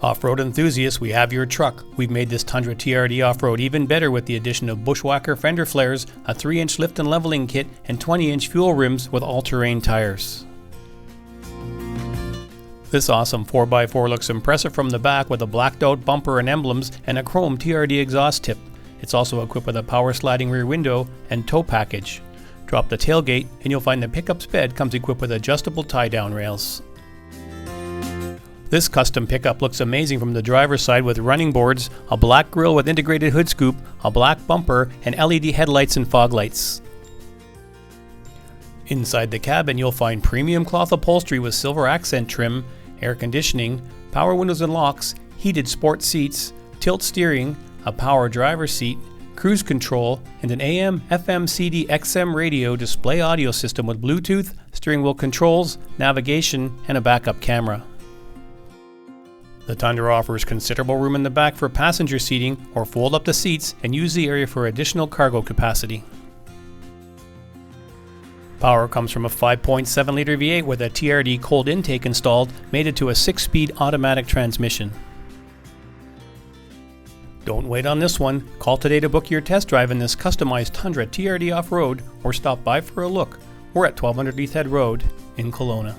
Off-road enthusiasts, we have your truck. We've made this Tundra TRD off-road even better with the addition of Wacker Fender Flairs, a 3-inch lift and leveling kit, and 20-inch fuel rims with all-terrain tires. This awesome 4x4 looks impressive from the back with a blacked out bumper and emblems and a chrome TRD exhaust tip. It's also equipped with a power sliding rear window and tow package. Drop the tailgate and you'll find the pickup's bed comes equipped with adjustable tie-down rails. This custom pickup looks amazing from the driver's side with running boards, a black grille with integrated hood scoop, a black bumper, and LED headlights and fog lights. Inside the cabin you'll find premium cloth upholstery with silver accent trim, air conditioning, power windows and locks, heated sport seats, tilt steering, a power driver's seat, cruise control, and an AM, FM, CD, XM radio display audio system with Bluetooth, steering wheel controls, navigation, and a backup camera. The Tundra offers considerable room in the back for passenger seating or fold up the seats and use the area for additional cargo capacity. Power comes from a 5.7 litre V8 with a TRD Cold Intake installed, mated to a 6-speed automatic transmission. Don't wait on this one. Call today to book your test drive in this customized Tundra TRD off-road or stop by for a look. We're at 1200 Leathead Road in Kelowna.